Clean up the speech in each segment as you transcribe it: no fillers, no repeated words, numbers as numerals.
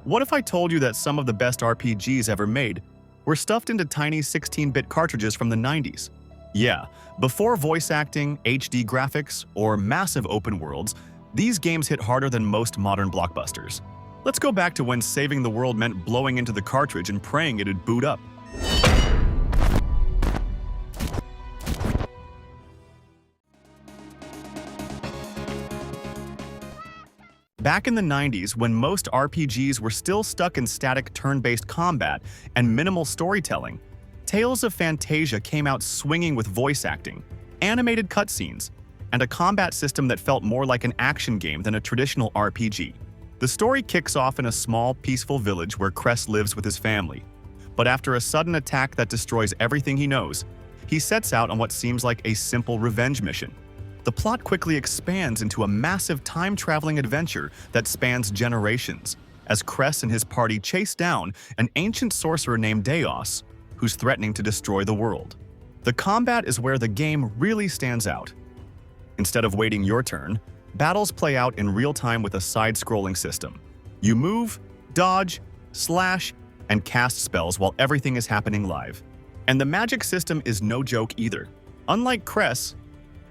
What if I told you that some of the best RPGs ever made were stuffed into tiny 16-bit cartridges from the 90s? Yeah, before voice acting, HD graphics, or massive open worlds, these games hit harder than most modern blockbusters. Let's go back to when saving the world meant blowing into the cartridge and praying it'd boot up. Back in the 90s, when most RPGs were still stuck in static turn-based combat and minimal storytelling, Tales of Phantasia came out swinging with voice acting, animated cutscenes, and a combat system that felt more like an action game than a traditional RPG. The story kicks off in a small, peaceful village where Cress lives with his family. But after a sudden attack that destroys everything he knows, he sets out on what seems like a simple revenge mission. The plot quickly expands into a massive time-traveling adventure that spans generations, as Cress and his party chase down an ancient sorcerer named Deos, who's threatening to destroy the world. The combat is where the game really stands out. Instead of waiting your turn, battles play out in real time with a side-scrolling system. You move, dodge, slash, and cast spells while everything is happening live. And the magic system is no joke either. Unlike Cress,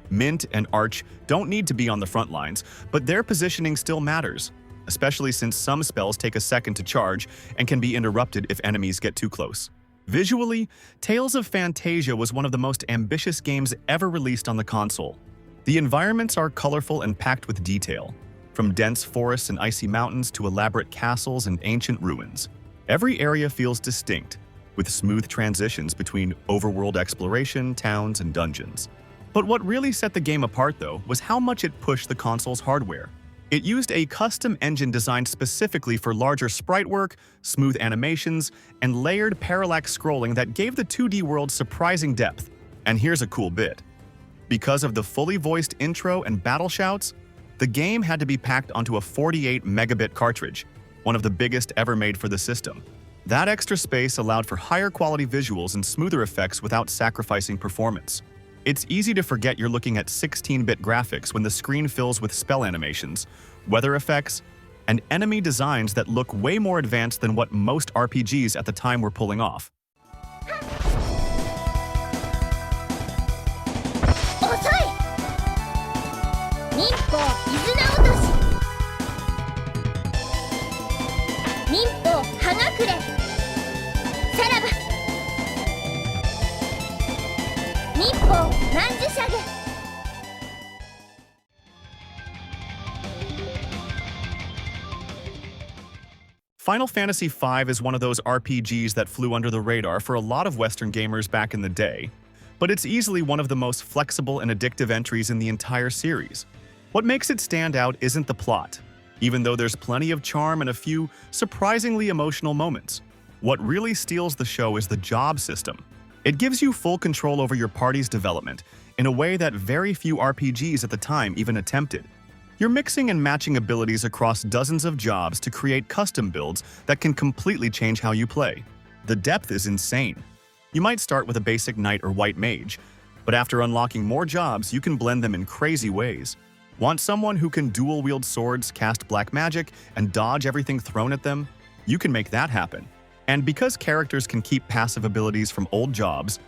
Mint and Arch don't need to be on the front lines, but their positioning still matters, especially since some spells take a second to charge and can be interrupted if enemies get too close. Visually, Tales of Phantasia was one of the most ambitious games ever released on the console. The environments are colorful and packed with detail, from dense forests and icy mountains to elaborate castles and ancient ruins. Every area feels distinct, with smooth transitions between overworld exploration, towns, and dungeons. But what really set the game apart, though, was how much it pushed the console's hardware. It used a custom engine designed specifically for larger sprite work, smooth animations, and layered parallax scrolling that gave the 2D world surprising depth. And here's a cool bit. Because of the fully voiced intro and battle shouts, the game had to be packed onto a 48 megabit cartridge, one of the biggest ever made for the system. That extra space allowed for higher quality visuals and smoother effects without sacrificing performance. It's easy to forget you're looking at 16-bit graphics when the screen fills with spell animations, weather effects, and enemy designs that look way more advanced than what most RPGs at the time were pulling off. Final Fantasy V is one of those RPGs that flew under the radar for a lot of Western gamers back in the day, but it's easily one of the most flexible and addictive entries in the entire series. What makes it stand out isn't the plot, even though there's plenty of charm and a few surprisingly emotional moments. What really steals the show is the job system. It gives you full control over your party's development in a way that very few RPGs at the time even attempted. You're mixing and matching abilities across dozens of jobs to create custom builds that can completely change how you play. The depth is insane. You might start with a basic knight or white mage, but after unlocking more jobs, you can blend them in crazy ways. Want someone who can dual-wield swords, cast black magic, and dodge everything thrown at them? You can make that happen. And because characters can keep passive abilities from old jobs,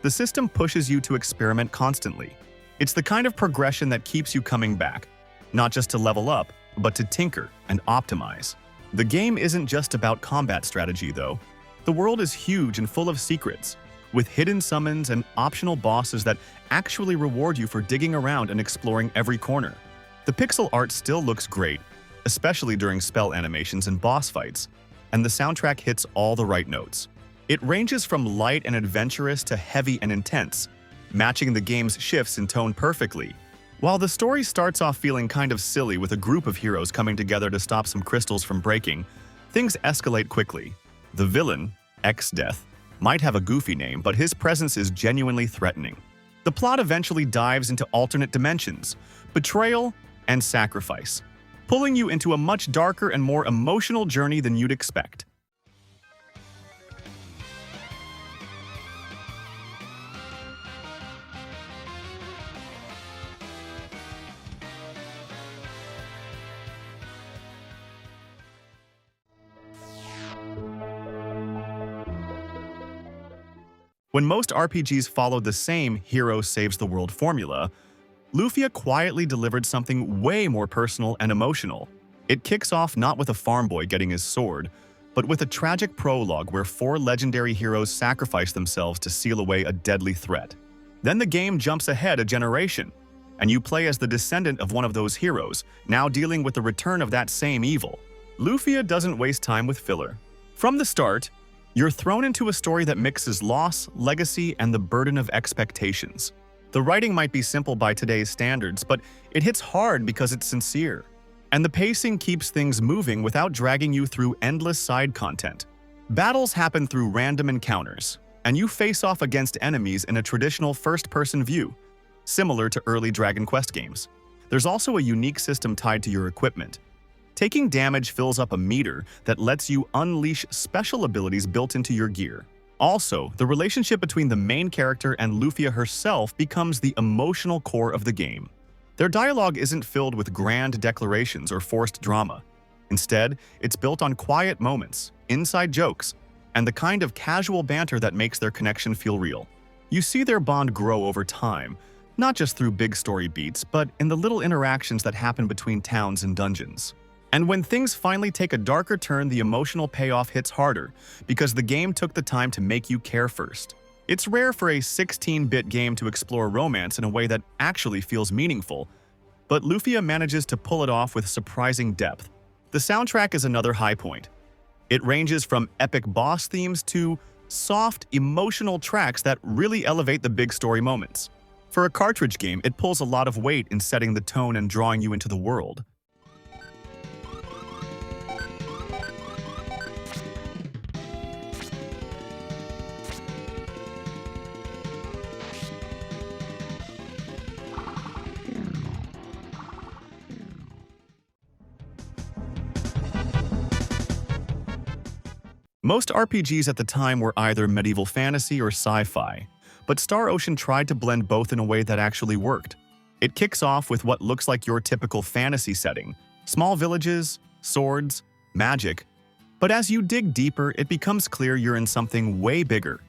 the system pushes you to experiment constantly. It's the kind of progression that keeps you coming back, not just to level up, but to tinker and optimize. The game isn't just about combat strategy, though. The world is huge and full of secrets, with hidden summons and optional bosses that actually reward you for digging around and exploring every corner. The pixel art still looks great, especially during spell animations and boss fights, and the soundtrack hits all the right notes. It ranges from light and adventurous to heavy and intense, matching the game's shifts in tone perfectly. While the story starts off feeling kind of silly with a group of heroes coming together to stop some crystals from breaking, things escalate quickly. The villain, X-Death, might have a goofy name, but his presence is genuinely threatening. The plot eventually dives into alternate dimensions, betrayal, and sacrifice, pulling you into a much darker and more emotional journey than you'd expect. When most RPGs followed the same hero saves the world formula, Lufia quietly delivered something way more personal and emotional. It kicks off not with a farm boy getting his sword, but with a tragic prologue where 4 legendary heroes sacrifice themselves to seal away a deadly threat. Then the game jumps ahead a generation, and you play as the descendant of one of those heroes, now dealing with the return of that same evil. Lufia doesn't waste time with filler. From the start, you're thrown into a story that mixes loss, legacy, and the burden of expectations. The writing might be simple by today's standards, but it hits hard because it's sincere. And the pacing keeps things moving without dragging you through endless side content. Battles happen through random encounters, and you face off against enemies in a traditional first-person view, similar to early Dragon Quest games. There's also a unique system tied to your equipment. Taking damage fills up a meter that lets you unleash special abilities built into your gear. Also, the relationship between the main character and Lufia herself becomes the emotional core of the game. Their dialogue isn't filled with grand declarations or forced drama. Instead, it's built on quiet moments, inside jokes, and the kind of casual banter that makes their connection feel real. You see their bond grow over time, not just through big story beats, but in the little interactions that happen between towns and dungeons. And when things finally take a darker turn, the emotional payoff hits harder, because the game took the time to make you care first. It's rare for a 16-bit game to explore romance in a way that actually feels meaningful, but Lufia manages to pull it off with surprising depth. The soundtrack is another high point. It ranges from epic boss themes to soft, emotional tracks that really elevate the big story moments. For a cartridge game, it pulls a lot of weight in setting the tone and drawing you into the world. Most RPGs at the time were either medieval fantasy or sci-fi, but Star Ocean tried to blend both in a way that actually worked. It kicks off with what looks like your typical fantasy setting: small villages, swords, magic. But as you dig deeper, it becomes clear you're in something way bigger.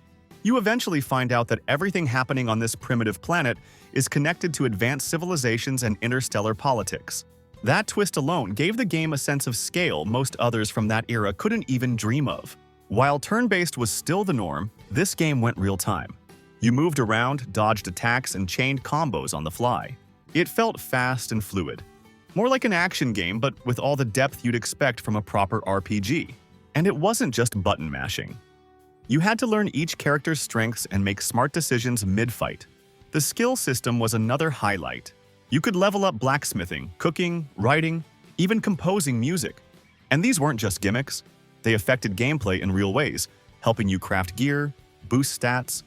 You eventually find out that everything happening on this primitive planet is connected to advanced civilizations and interstellar politics. That twist alone gave the game a sense of scale most others from that era couldn't even dream of. While turn-based was still the norm, this game went real-time. You moved around, dodged attacks, and chained combos on the fly. It felt fast and fluid. More like an action game, but with all the depth you'd expect from a proper RPG. And it wasn't just button mashing. You had to learn each character's strengths and make smart decisions mid-fight. The skill system was another highlight. You could level up blacksmithing, cooking, writing, even composing music. And these weren't just gimmicks. They affected gameplay in real ways, helping you craft gear, boost stats,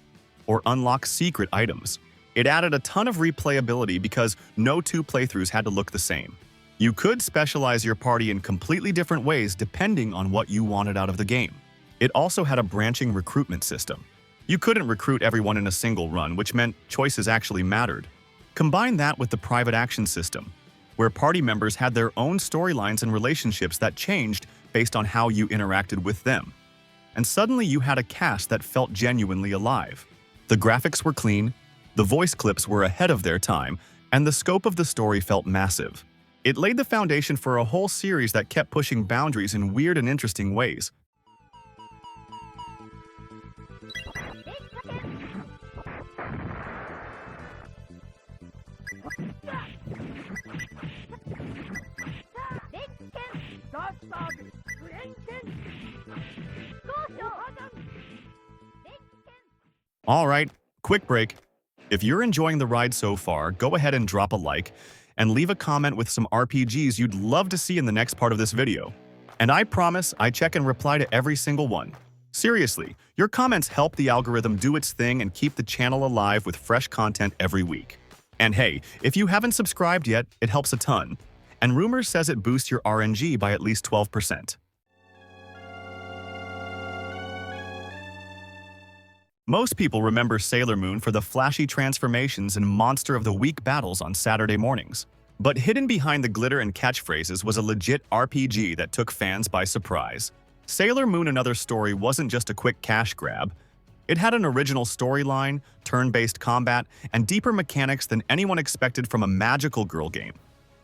or unlock secret items. It added a ton of replayability because no 2 playthroughs had to look the same. You could specialize your party in completely different ways depending on what you wanted out of the game. It also had a branching recruitment system. You couldn't recruit everyone in a single run, which meant choices actually mattered. Combine that with the private action system, where party members had their own storylines and relationships that changed based on how you interacted with them. And suddenly you had a cast that felt genuinely alive. The graphics were clean, the voice clips were ahead of their time, and the scope of the story felt massive. It laid the foundation for a whole series that kept pushing boundaries in weird and interesting ways. Alright, quick break. If you're enjoying the ride so far, go ahead and drop a like, and leave a comment with some RPGs you'd love to see in the next part of this video. And I promise I check and reply to every single one. Seriously, your comments help the algorithm do its thing and keep the channel alive with fresh content every week. And hey, if you haven't subscribed yet, it helps a ton. And rumors says it boosts your RNG by at least 12%. Most people remember Sailor Moon for the flashy transformations and Monster of the Week battles on Saturday mornings. But hidden behind the glitter and catchphrases was a legit RPG that took fans by surprise. Sailor Moon Another Story wasn't just a quick cash grab. It had an original storyline, turn-based combat, and deeper mechanics than anyone expected from a magical girl game.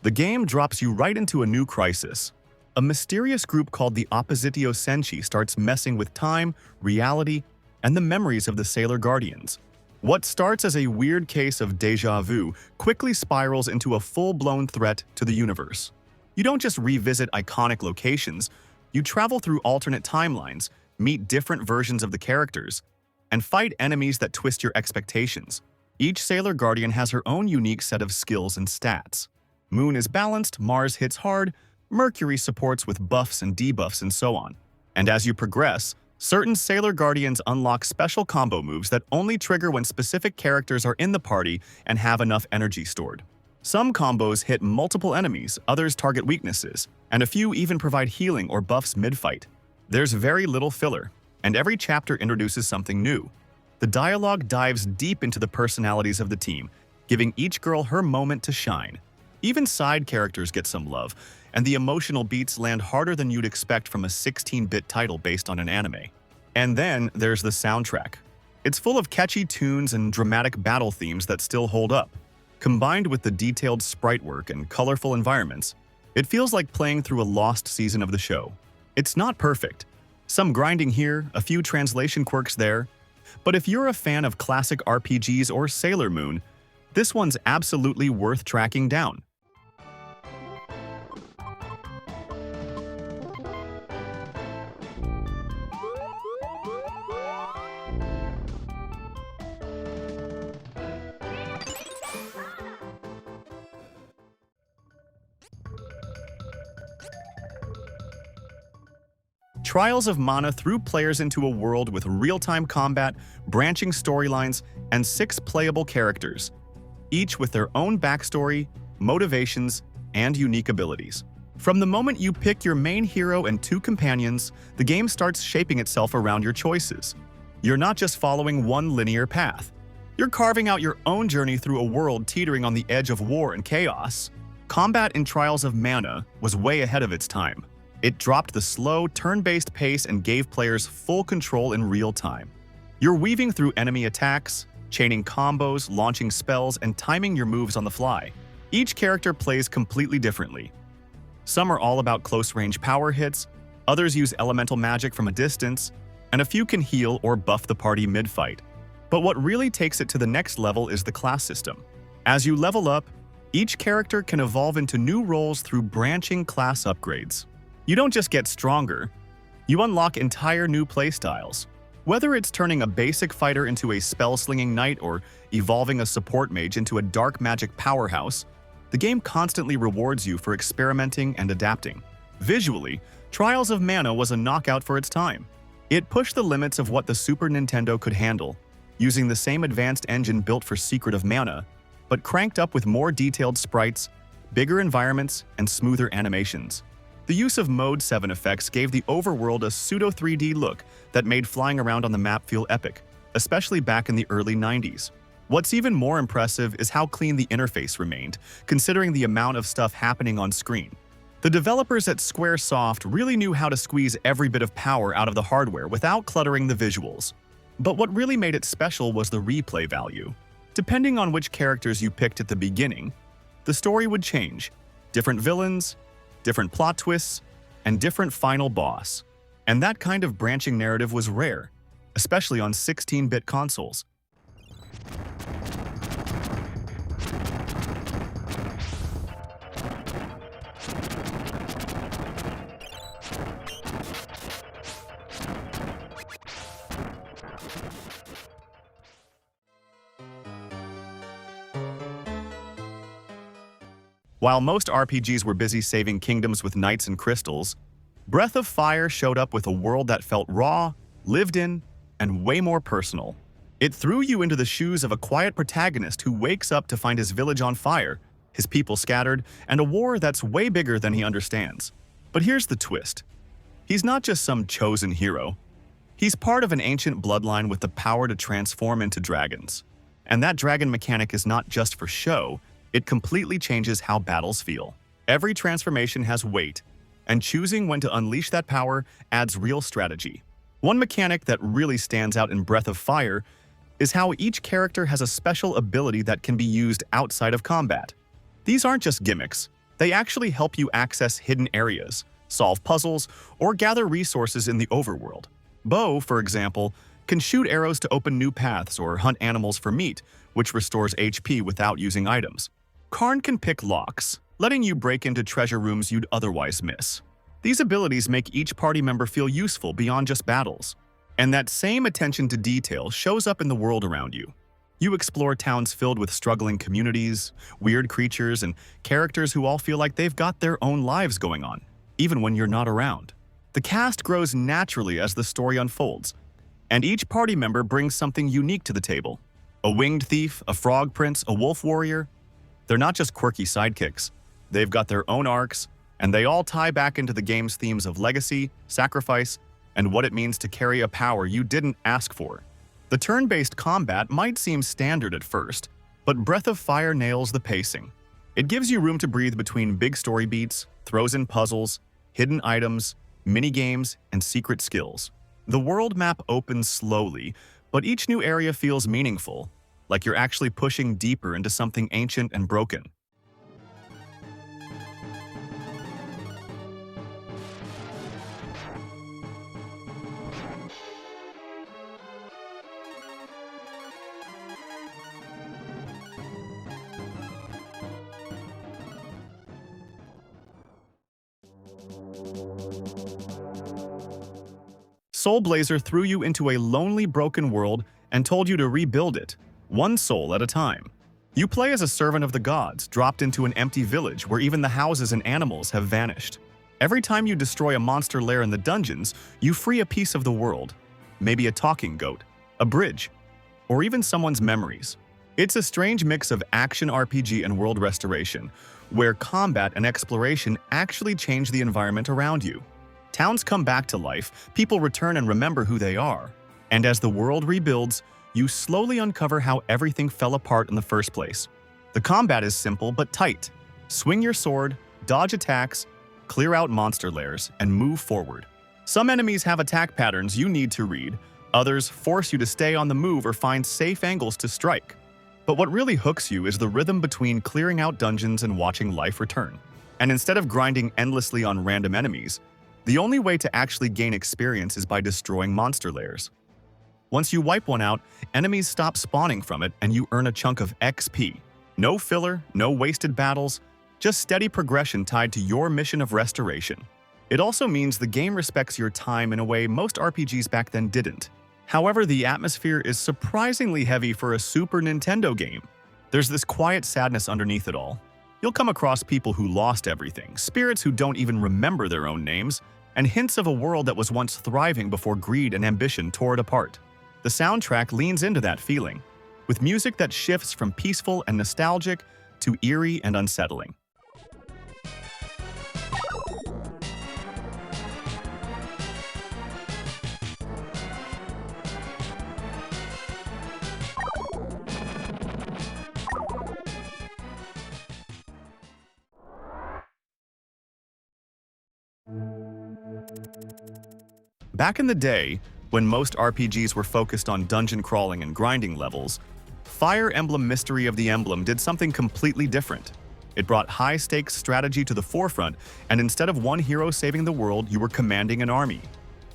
The game drops you right into a new crisis. A mysterious group called the Oppositio Senshi starts messing with time, reality, and the memories of the Sailor Guardians. What starts as a weird case of déjà vu quickly spirals into a full-blown threat to the universe. You don't just revisit iconic locations, you travel through alternate timelines, meet different versions of the characters, and fight enemies that twist your expectations. Each Sailor Guardian has her own unique set of skills and stats. Moon is balanced, Mars hits hard, Mercury supports with buffs and debuffs, and so on. And as you progress, certain Sailor Guardians unlock special combo moves that only trigger when specific characters are in the party and have enough energy stored. Some combos hit multiple enemies, others target weaknesses, and a few even provide healing or buffs mid-fight. There's very little filler, and every chapter introduces something new. The dialogue dives deep into the personalities of the team, giving each girl her moment to shine. Even side characters get some love, and the emotional beats land harder than you'd expect from a 16-bit title based on an anime. And then there's the soundtrack. It's full of catchy tunes and dramatic battle themes that still hold up. Combined with the detailed sprite work and colorful environments, it feels like playing through a lost season of the show. It's not perfect. Some grinding here, a few translation quirks there. But if you're a fan of classic RPGs or Sailor Moon, this one's absolutely worth tracking down. Trials of Mana threw players into a world with real-time combat, branching storylines, and 6 playable characters, each with their own backstory, motivations, and unique abilities. From the moment you pick your main hero and 2 companions, the game starts shaping itself around your choices. You're not just following one linear path. You're carving out your own journey through a world teetering on the edge of war and chaos. Combat in Trials of Mana was way ahead of its time. It dropped the slow, turn-based pace and gave players full control in real time. You're weaving through enemy attacks, chaining combos, launching spells, and timing your moves on the fly. Each character plays completely differently. Some are all about close-range power hits, others use elemental magic from a distance, and a few can heal or buff the party mid-fight. But what really takes it to the next level is the class system. As you level up, each character can evolve into new roles through branching class upgrades. You don't just get stronger, you unlock entire new playstyles. Whether it's turning a basic fighter into a spell-slinging knight or evolving a support mage into a dark magic powerhouse, the game constantly rewards you for experimenting and adapting. Visually, Trials of Mana was a knockout for its time. It pushed the limits of what the Super Nintendo could handle, using the same advanced engine built for Secret of Mana, but cranked up with more detailed sprites, bigger environments, and smoother animations. The use of Mode 7 effects gave the overworld a pseudo-3D look that made flying around on the map feel epic, especially back in the early 90s. What's even more impressive is how clean the interface remained, considering the amount of stuff happening on screen. The developers at Squaresoft really knew how to squeeze every bit of power out of the hardware without cluttering the visuals. But what really made it special was the replay value. Depending on which characters you picked at the beginning, the story would change. Different villains, different plot twists, and different final boss. And that kind of branching narrative was rare, especially on 16-bit consoles. While most RPGs were busy saving kingdoms with knights and crystals, Breath of Fire showed up with a world that felt raw, lived in, and way more personal. It threw you into the shoes of a quiet protagonist who wakes up to find his village on fire, his people scattered, and a war that's way bigger than he understands. But here's the twist. He's not just some chosen hero. He's part of an ancient bloodline with the power to transform into dragons. And that dragon mechanic is not just for show, it completely changes how battles feel. Every transformation has weight, and choosing when to unleash that power adds real strategy. One mechanic that really stands out in Breath of Fire is how each character has a special ability that can be used outside of combat. These aren't just gimmicks, they actually help you access hidden areas, solve puzzles, or gather resources in the overworld. Bo, for example, can shoot arrows to open new paths or hunt animals for meat, which restores HP without using items. Karn can pick locks, letting you break into treasure rooms you'd otherwise miss. These abilities make each party member feel useful beyond just battles. And that same attention to detail shows up in the world around you. You explore towns filled with struggling communities, weird creatures, and characters who all feel like they've got their own lives going on, even when you're not around. The cast grows naturally as the story unfolds, and each party member brings something unique to the table. A winged thief, a frog prince, a wolf warrior. They're not just quirky sidekicks. They've got their own arcs, and they all tie back into the game's themes of legacy, sacrifice, and what it means to carry a power you didn't ask for. The turn-based combat might seem standard at first, but Breath of Fire nails the pacing. It gives you room to breathe between big story beats, throws in puzzles, hidden items, mini-games, and secret skills. The world map opens slowly, but each new area feels meaningful, like you're actually pushing deeper into something ancient and broken. Soul Blazer threw you into a lonely, broken world and told you to rebuild it, one soul at a time. You play as a servant of the gods, dropped into an empty village where even the houses and animals have vanished. Every time you destroy a monster lair in the dungeons, you free a piece of the world. Maybe a talking goat, a bridge, or even someone's memories. It's a strange mix of action RPG and world restoration, where combat and exploration actually change the environment around you. Towns come back to life, people return and remember who they are. And as the world rebuilds, you slowly uncover how everything fell apart in the first place. The combat is simple but tight. Swing your sword, dodge attacks, clear out monster lairs, and move forward. Some enemies have attack patterns you need to read, others force you to stay on the move or find safe angles to strike. But what really hooks you is the rhythm between clearing out dungeons and watching life return. And instead of grinding endlessly on random enemies, the only way to actually gain experience is by destroying monster lairs. Once you wipe one out, enemies stop spawning from it and you earn a chunk of XP. No filler, no wasted battles, just steady progression tied to your mission of restoration. It also means the game respects your time in a way most RPGs back then didn't. However, the atmosphere is surprisingly heavy for a Super Nintendo game. There's this quiet sadness underneath it all. You'll come across people who lost everything, spirits who don't even remember their own names, and hints of a world that was once thriving before greed and ambition tore it apart. The soundtrack leans into that feeling, with music that shifts from peaceful and nostalgic to eerie and unsettling. Back in the day, when most RPGs were focused on dungeon crawling and grinding levels, Fire Emblem Mystery of the Emblem did something completely different. It brought high-stakes strategy to the forefront, and instead of one hero saving the world, you were commanding an army.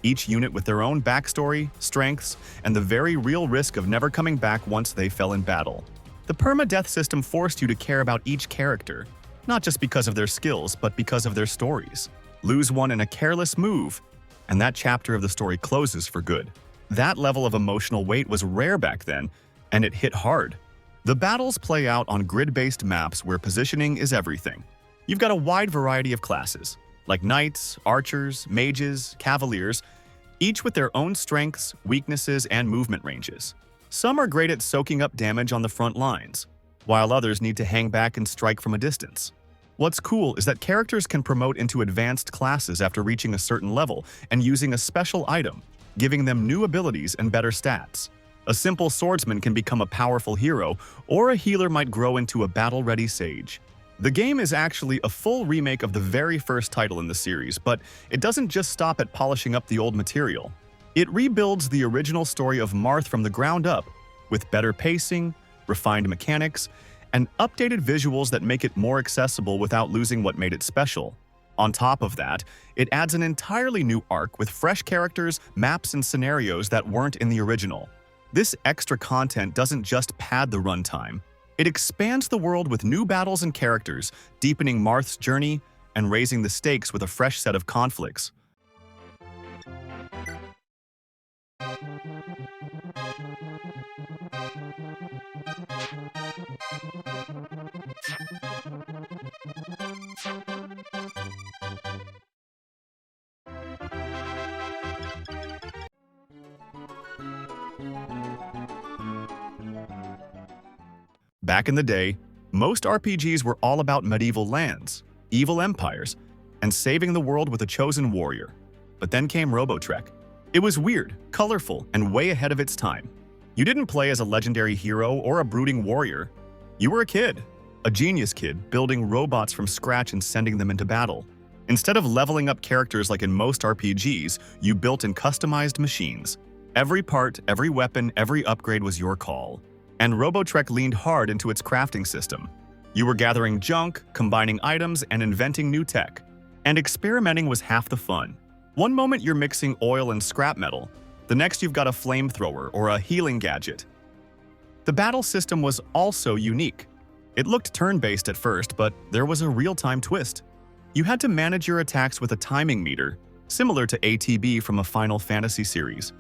Each unit with their own backstory, strengths, and the very real risk of never coming back once they fell in battle. The permadeath system forced you to care about each character, not just because of their skills, but because of their stories. Lose one in a careless move, and that chapter of the story closes for good. That level of emotional weight was rare back then, and it hit hard. The battles play out on grid-based maps where positioning is everything. You've got a wide variety of classes, like knights, archers, mages, cavaliers, each with their own strengths, weaknesses, and movement ranges. Some are great at soaking up damage on the front lines, while others need to hang back and strike from a distance. What's cool is that characters can promote into advanced classes after reaching a certain level and using a special item, giving them new abilities and better stats. A simple swordsman can become a powerful hero, or a healer might grow into a battle-ready sage. The game is actually a full remake of the very first title in the series, but it doesn't just stop at polishing up the old material. It rebuilds the original story of Marth from the ground up, with better pacing, refined mechanics, and updated visuals that make it more accessible without losing what made it special. On top of that, it adds an entirely new arc with fresh characters, maps, and scenarios that weren't in the original. This extra content doesn't just pad the runtime. It expands the world with new battles and characters, deepening Marth's journey and raising the stakes with a fresh set of conflicts. Back in the day, most RPGs were all about medieval lands, evil empires, and saving the world with a chosen warrior. But then came Robotrek. It was weird, colorful, and way ahead of its time. You didn't play as a legendary hero or a brooding warrior. You were a kid, a genius kid, building robots from scratch and sending them into battle. Instead of leveling up characters like in most RPGs, you built and customized machines. Every part, every weapon, every upgrade was your call. And Robotrek leaned hard into its crafting system. You were gathering junk, combining items, and inventing new tech. And experimenting was half the fun. One moment you're mixing oil and scrap metal, the next you've got a flamethrower or a healing gadget. The battle system was also unique. It looked turn-based at first, but there was a real-time twist. You had to manage your attacks with a timing meter, similar to ATB from a Final Fantasy series.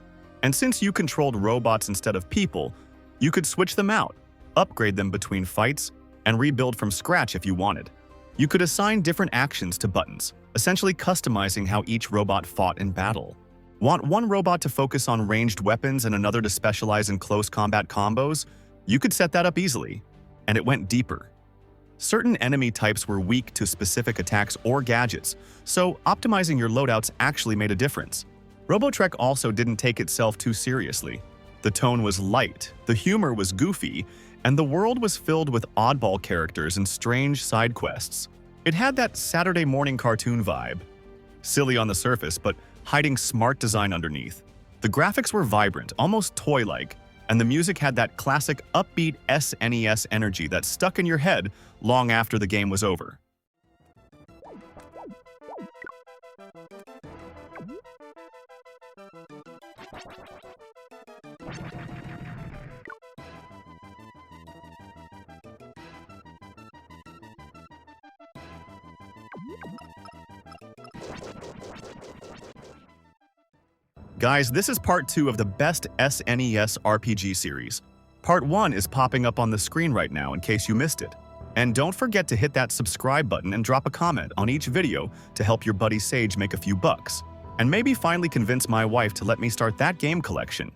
And since you controlled robots instead of people, you could switch them out, upgrade them between fights, and rebuild from scratch if you wanted. You could assign different actions to buttons, essentially customizing how each robot fought in battle. Want one robot to focus on ranged weapons and another to specialize in close combat combos? You could set that up easily, and it went deeper. Certain enemy types were weak to specific attacks or gadgets, so optimizing your loadouts actually made a difference. Robotrek also didn't take itself too seriously. The tone was light, the humor was goofy, and the world was filled with oddball characters and strange side quests. It had that Saturday morning cartoon vibe. Silly on the surface, but hiding smart design underneath. The graphics were vibrant, almost toy-like, and the music had that classic upbeat SNES energy that stuck in your head long after the game was over. Guys, this is part 2 of the best SNES RPG series. Part 1 is popping up on the screen right now in case you missed it. And don't forget to hit that subscribe button and drop a comment on each video to help your buddy Sage make a few bucks. And maybe finally convince my wife to let me start that game collection.